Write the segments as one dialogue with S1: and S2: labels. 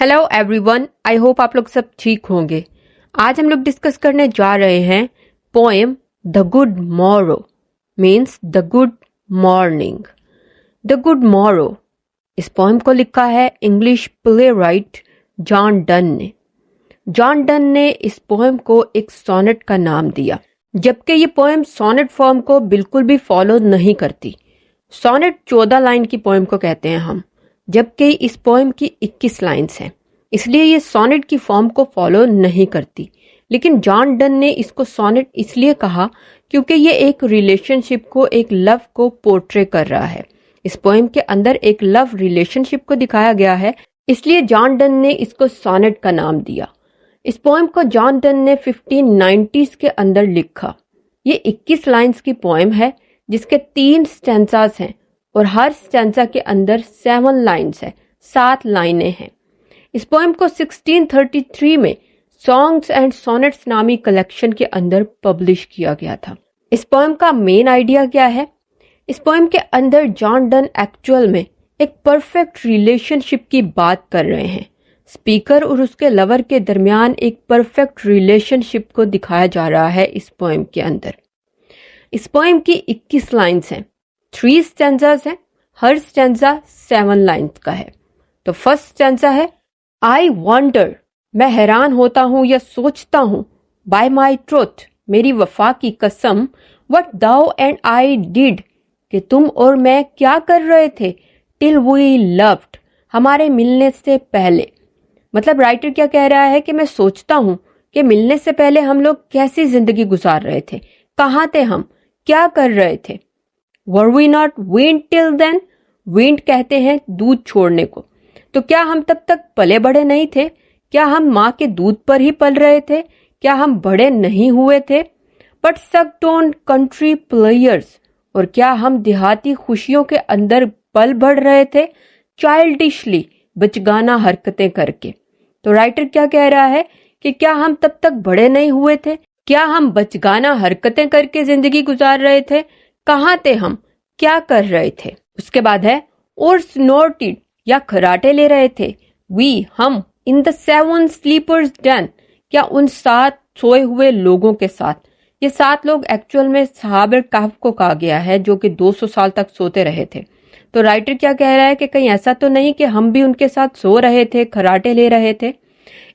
S1: Hello everyone, I hope आप लोग सब ठीक होंगे। आज हम लोग डिस्कस करने जा रहे हैं poem the good Morrow means the good morning. The good Morrow, इस पोएम को लिखा है English play right John Donne ने। जॉन डन ने इस पोएम को एक सोनेट का नाम दिया, जबकि ये पोएम सोनेट फॉर्म को बिल्कुल भी फॉलो नहीं करती। सोनेट 14 लाइन की पोएम को कहते हैं हम, जबकि इस पोएम की 21 लाइन्स हैं, इसलिए ये सोनेट की फॉर्म को फॉलो नहीं करती। लेकिन जॉन डन ने इसको सोनेट इसलिए कहा क्योंकि ये एक रिलेशनशिप को, एक लव को पोर्ट्रे कर रहा है। इस पोएम के अंदर एक लव रिलेशनशिप को दिखाया गया है, इसलिए जॉन डन ने इसको सोनेट का नाम दिया। इस पोएम को जॉन डन ने 1590s के अंदर लिखा। ये 21 लाइन्स की पोएम है, जिसके 3 स्टैंजास हैं और हर स्टैंजा के अंदर 7 लाइन्स हैं, 7 लाइनें हैं। इस पोएम को 1633 में सॉन्ग्स एंड सोनेट्स नामी कलेक्शन के अंदर पब्लिश किया गया था। इस पोएम का मेन आइडिया क्या है? इस पोएम के अंदर जॉन डन एक्चुअल में एक परफेक्ट रिलेशनशिप की बात कर रहे हैं। स्पीकर और उसके लवर के दरमियान एक परफेक्ट रिलेशनशिप को दिखाया जा रहा है इस पोएम के अंदर। इस पोएम की 21 लाइन्स हैं, 3 स्टैंजास हैं, हर स्टैंजा 7 लाइन्स का है। तो फर्स्ट स्टैंजा है, आई वंडर, मैं हैरान होता हूँ या सोचता हूँ, बाय माई ट्रूथ, मेरी वफा की कसम, what thou and I did, कि तुम और मैं क्या कर रहे थे, टिल वी लव्ड, हमारे मिलने से पहले। मतलब राइटर क्या कह रहा है कि मैं सोचता हूँ कि मिलने से पहले हम लोग कैसी जिंदगी गुजार रहे थे, कहाँ थे हम, क्या कर रहे थे। Were we not weaned till then, weaned कहते हैं दूध छोड़ने को। तो क्या हम तब तक पले बड़े नहीं थे? क्या हम माँ के दूध पर ही पल रहे थे? क्या हम बड़े नहीं हुए थे? But sucked on country players, और क्या हम देहाती खुशियों के अंदर पल बढ़ रहे थे, चाइल्डिशली, बचगाना हरकतें करके। तो राइटर क्या कह रहा है कि क्या हम तब तक बड़े नहीं हुए थे? क्या हम बचगाना हरकतें करके जिंदगी गुजार रहे थे? कहाँ थे हम, क्या कर रहे थे? उसके बाद है, और स्नोर्टेड, या खराटे ले रहे थे, वी, हम, इन द 7 स्लीपर्स डन, क्या उन 7 सोए हुए लोगों के साथ। ये 7 लोग एक्चुअल में सहाबे कहफ को कहा गया है, जो कि 200 साल तक सोते रहे थे। तो राइटर क्या कह रहा है कि कहीं ऐसा तो नहीं कि हम भी उनके साथ सो रहे थे, खराटे ले रहे थे।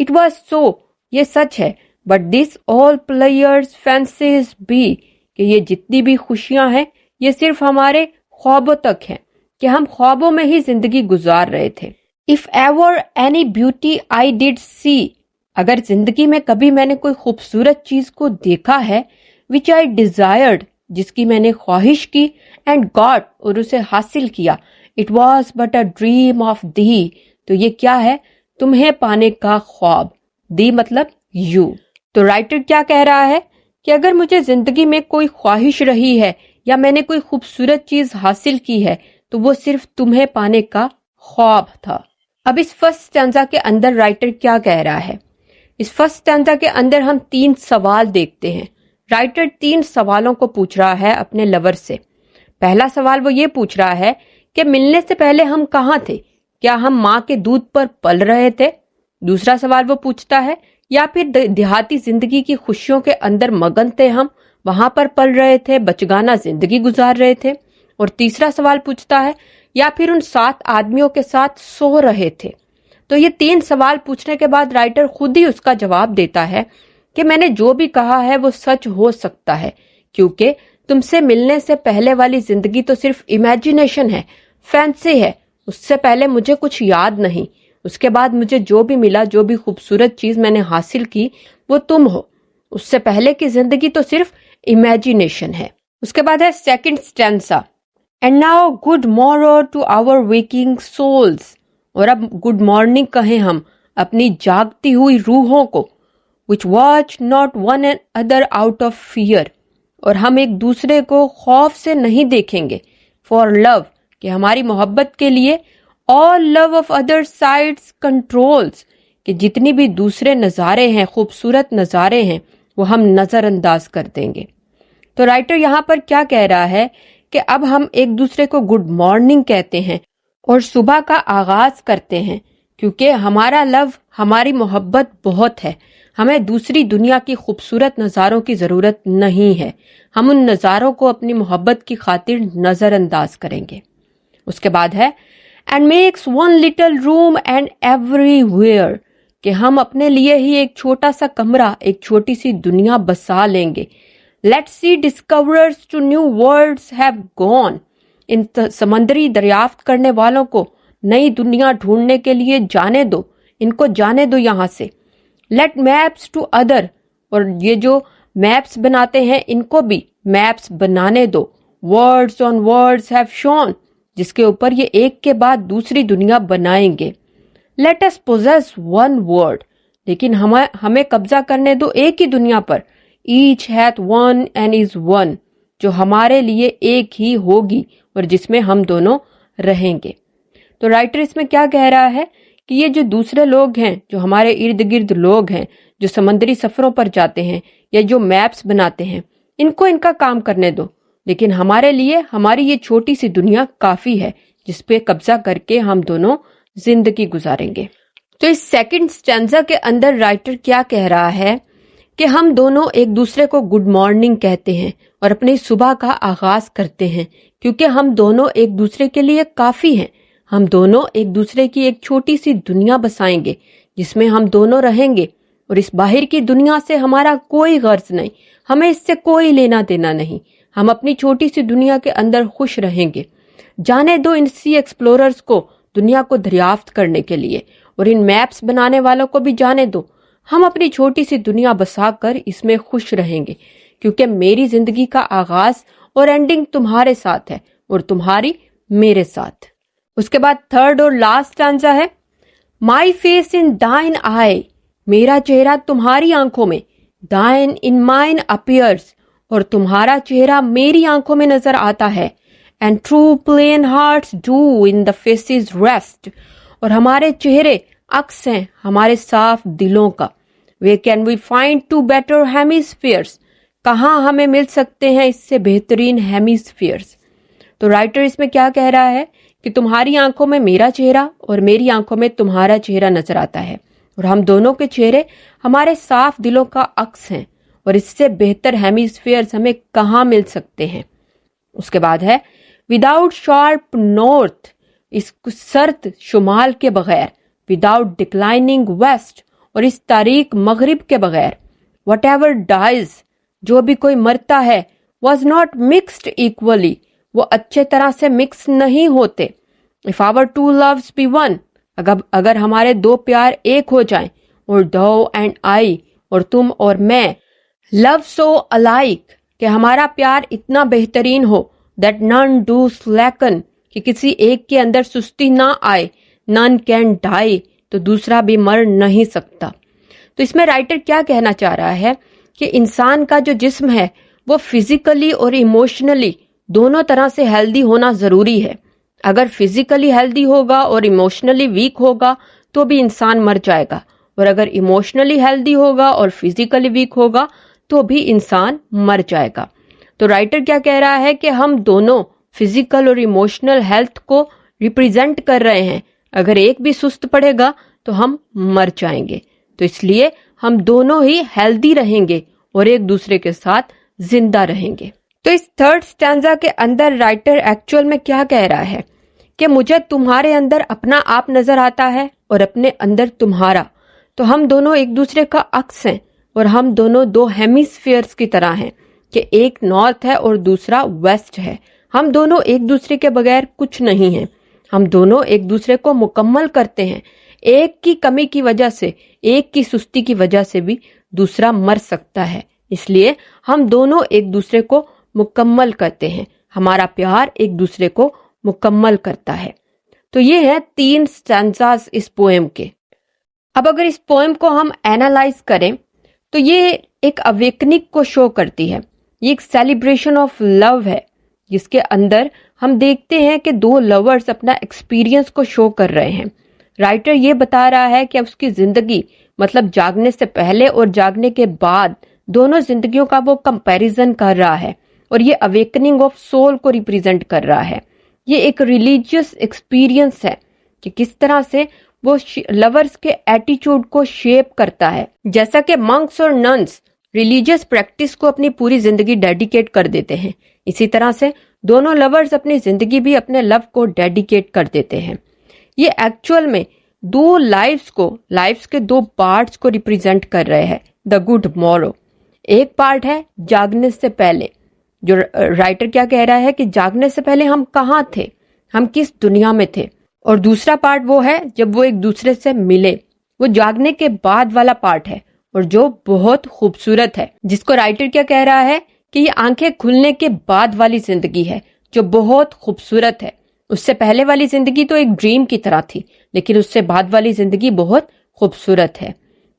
S1: इट वॉज सो, ये सच है, but this all players fancies be, कि ये जितनी भी खुशियां हैं ये सिर्फ हमारे ख्वाबों तक हैं, कि हम ख्वाबों में ही जिंदगी गुजार रहे थे। If ever any beauty I did see, अगर जिंदगी में कभी मैंने कोई खूबसूरत चीज को देखा है, विच आई डिजायर्ड, जिसकी मैंने ख्वाहिश की, एंड गॉट, और उसे हासिल किया, it was but a dream of the, तो ये क्या है, तुम्हें पाने का ख्वाब। दी मतलब यू। तो राइटर क्या कह रहा है कि अगर मुझे जिंदगी में कोई ख्वाहिश रही है या मैंने कोई खूबसूरत चीज हासिल की है, तो वो सिर्फ तुम्हें पाने का ख्वाब था। अब इस फर्स्ट स्टैंजा के अंदर राइटर क्या कह रहा है? इस फर्स्ट स्टैंजा के अंदर हम 3 सवाल देखते हैं। राइटर 3 सवालों को पूछ रहा है अपने लवर से। पहला सवाल वो ये पूछ रहा है कि मिलने से पहले हम कहाँ थे, क्या हम माँ के दूध पर पल रहे थे? दूसरा सवाल वो पूछता है, या फिर देहाती जिंदगी की खुशियों के अंदर मगन थे हम, वहां पर पल रहे थे, बचगाना जिंदगी गुजार रहे थे? और तीसरा सवाल पूछता है, या फिर उन 7 आदमियों के साथ सो रहे थे? तो ये 3 सवाल पूछने के बाद राइटर खुद ही उसका जवाब देता है कि मैंने जो भी कहा है वो सच हो सकता है, क्योंकि तुमसे मिलने से पहले वाली जिंदगी तो सिर्फ इमेजिनेशन है, फैंसी है। उससे पहले मुझे कुछ याद नहीं, उसके बाद मुझे जो भी मिला, जो भी खूबसूरत चीज मैंने हासिल की, वो तुम हो। उससे पहले की जिंदगी तो सिर्फ इमेजिनेशन है। उसके बाद है second stanza, and now good morning to our waking souls, और अब गुड मॉर्निंग कहें हम अपनी जागती हुई रूहों को, which watch not one and other out of fear, और हम एक दूसरे को खौफ से नहीं देखेंगे, फॉर लव, कि हमारी मोहब्बत के लिए, all love of other sides controls, कि जितनी भी दूसरे नज़ारे हैं, खूबसूरत नज़ारे हैं, वो हम नज़रअंदाज कर देंगे। तो राइटर यहाँ पर क्या कह रहा है कि अब हम एक दूसरे को गुड मॉर्निंग कहते हैं और सुबह का आगाज करते हैं, کیونکہ ہمارا لو، ہماری محبت بہت ہے. ہمیں دوسری دنیا کی خوبصورت نظاروں کی ضرورت نہیں ہے. ہم ان نظاروں کو اپنی محبت کی خاطر نظر انداز کریں گے. اس کے بعد ہے and makes one little room and everywhere، کہ ہم اپنے لیے ہی ایک چھوٹا سا کمرہ، ایک چھوٹی سی دنیا بسا لیں گے. Let's see discoverers to new worlds have gone، ان سمندری دریافت کرنے والوں کو نئی دنیا ڈھونڈنے کے لیے جانے دو، ان کو جانے دو یہاں سے. Let maps to other، اور یہ جو میپس بناتے ہیں ان کو بھی میپس بنانے دو. Words on words have shown، جس کے اوپر یہ ایک کے بعد دوسری دنیا بنائیں گے. Let us possess one world، لیکن ہمیں قبضہ کرنے دو ایک ہی دنیا پر. Each hath one and is one، جو ہمارے لیے ایک ہی ہوگی اور جس میں ہم دونوں رہیں گے. تو رائٹر اس میں کیا کہہ رہا ہے کہ یہ جو دوسرے لوگ ہیں، جو ہمارے ارد گرد لوگ ہیں، جو سمندری سفروں پر جاتے ہیں یا جو میپس بناتے ہیں، ان کو ان کا کام کرنے دو، لیکن ہمارے لیے ہماری یہ چھوٹی سی دنیا کافی ہے جس پہ قبضہ کر کے ہم دونوں زندگی گزاریں گے. تو اس سیکنڈ سٹینزا کے اندر رائٹر کیا کہہ رہا ہے کہ ہم دونوں ایک دوسرے کو گڈ مارننگ کہتے ہیں اور اپنی صبح کا آغاز کرتے ہیں، کیونکہ ہم دونوں ایک دوسرے کے لیے کافی ہیں. ہم دونوں ایک دوسرے کی ایک چھوٹی سی دنیا بسائیں گے جس میں ہم دونوں رہیں گے، اور اس باہر کی دنیا سے ہمارا کوئی غرض نہیں، ہمیں اس سے کوئی لینا دینا نہیں. ہم اپنی چھوٹی سی دنیا کے اندر خوش رہیں گے. جانے دو ان سی ایکسپلوررز کو دنیا کو دریافت کرنے کے لیے، اور ان میپس بنانے والوں کو بھی جانے دو. ہم اپنی چھوٹی سی دنیا بسا کر اس میں خوش رہیں گے، کیونکہ میری زندگی کا آغاز اور اینڈنگ تمہارے ساتھ ہے اور تمہاری میرے ساتھ. اس کے بعد تھرڈ اور لاسٹ اسٹینزا ہے My face in thine eye، میرا چہرہ تمہاری آنکھوں میں. Thine in mine appears، اور تمہارا چہرہ میری آنکھوں میں نظر آتا ہے. And true plain hearts do in the faces rest، اور ہمارے چہرے عکس ہیں ہمارے صاف دلوں کا. Where can we find two better hemispheres، کہاں ہمیں مل سکتے ہیں اس سے بہترین ہیمیسفیئرز. تو رائٹر اس میں کیا کہہ رہا ہے کہ تمہاری آنکھوں میں میرا چہرہ اور میری آنکھوں میں تمہارا چہرہ نظر آتا ہے، اور ہم دونوں کے چہرے ہمارے صاف دلوں کا عکس ہیں، اور اس سے بہتر ہیمیسفیئرز ہمیں کہاں مل سکتے ہیں. اس کے بعد ہے وداؤٹ شارپ نارتھ، اس سرد شمال کے بغیر. وداؤٹ ڈکلائننگ ویسٹ، اور اس تاریک مغرب کے بغیر. وٹ ایور ڈائز، جو بھی کوئی مرتا ہے. واز ناٹ مکسڈ ایکولی، وہ اچھے طرح سے مکس نہیں ہوتے. If our two loves be one، اگر ہمارے دو پیار ایک ہو جائیں، اور thou and I، اور تم اور میں. love so alike، کہ ہمارا پیار اتنا بہترین ہو. that none do slacken، کہ کسی ایک کے اندر سستی نہ آئے. none can die، تو دوسرا بھی مر نہیں سکتا. تو اس میں رائٹر کیا کہنا چاہ رہا ہے کہ انسان کا جو جسم ہے وہ فزیکلی اور ایموشنلی دونوں طرح سے ہیلدی ہونا ضروری ہے. اگر فزیکلی ہیلدی ہوگا اور ایموشنلی ویک ہوگا تو بھی انسان مر جائے گا، اور اگر ایموشنلی ہیلدی ہوگا اور فزیکلی ویک ہوگا تو بھی انسان مر جائے گا. تو رائٹر کیا کہہ رہا ہے کہ ہم دونوں فزیکل اور ایموشنل ہیلتھ کو ریپریزنٹ کر رہے ہیں. اگر ایک بھی سست پڑے گا تو ہم مر جائیں گے. تو اس لیے ہم دونوں ہی ہیلدی رہیں گے اور ایک دوسرے کے ساتھ زندہ رہیں گے. تو اس تھرڈ سٹینزا کے اندر رائٹر ایکچوئل میں کیا کہہ رہا ہے کہ مجھے تمہارے اندر اپنا آپ نظر آتا ہے اور اپنے اندر تمہارا. تو ہم دونوں ایک دوسرے کا عکس ہیں، اور ہم دونوں دو ہیمیسفیئرز کی طرح ہیں کہ ایک نارتھ ہے اور دوسرا ویسٹ ہے. ہم دونوں ایک دوسرے کے بغیر کچھ نہیں ہیں. ہم دونوں ایک دوسرے کو مکمل کرتے ہیں. ایک کی کمی کی وجہ سے، ایک کی سستی کی وجہ سے بھی دوسرا مر سکتا ہے. اس لیے ہم دونوں ایک دوسرے کو مکمل کرتے ہیں. ہمارا پیار ایک دوسرے کو مکمل کرتا ہے. تو یہ ہیں 3 سٹینزاز اس پوئم کے. اب اگر اس پوئم کو ہم اینالائز کریں تو یہ ایک اویکننگ کو شو کرتی ہے. یہ ایک سیلیبریشن آف لو ہے، جس کے اندر ہم دیکھتے ہیں کہ 2 لورز اپنا ایکسپیرینس کو شو کر رہے ہیں. رائٹر یہ بتا رہا ہے کہ اس کی زندگی، مطلب جاگنے سے پہلے اور جاگنے کے بعد، دونوں زندگیوں کا وہ کمپیریزن کر رہا ہے، اور یہ اویکننگ آف سول کو ریپریزنٹ کر رہا ہے. یہ ایک ریلیجیس ایکسپیرینس ہے کہ کس طرح سے वो लवर्स के एटीट्यूड को शेप करता है। जैसा कि मंक्स और नन्स रिलीजियस प्रैक्टिस को अपनी पूरी जिंदगी डेडिकेट कर देते हैं, इसी तरह से दोनों लवर्स अपनी जिंदगी भी अपने लव को डेडिकेट कर देते हैं। ये एक्चुअल में दो लाइफ्स के दो पार्ट्स को रिप्रेजेंट कर रहे हैं। द गुड मॉरो एक पार्ट है जागने से पहले, जो राइटर क्या कह रहा है कि जागने से पहले हम कहाँ थे, हम किस दुनिया में थे, और दूसरा पार्ट वो है जब वो एक दूसरे से मिले, वो जागने के बाद वाला पार्ट है और जो बहुत खूबसूरत है, जिसको राइटर क्या कह रहा है कि ये आंखें खुलने के बाद वाली जिंदगी है जो बहुत खूबसूरत है। उससे पहले वाली जिंदगी तो एक ड्रीम की तरह थी, लेकिन उससे बाद वाली जिंदगी बहुत खूबसूरत है।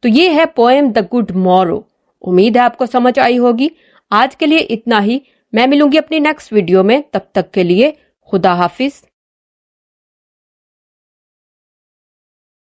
S1: तो ये है पोएम द गुड मॉरो। उम्मीद है आपको समझ आई होगी। आज के लिए इतना ही, मैं मिलूंगी अपनी नेक्स्ट वीडियो में, तब तक के लिए खुदा हाफिज।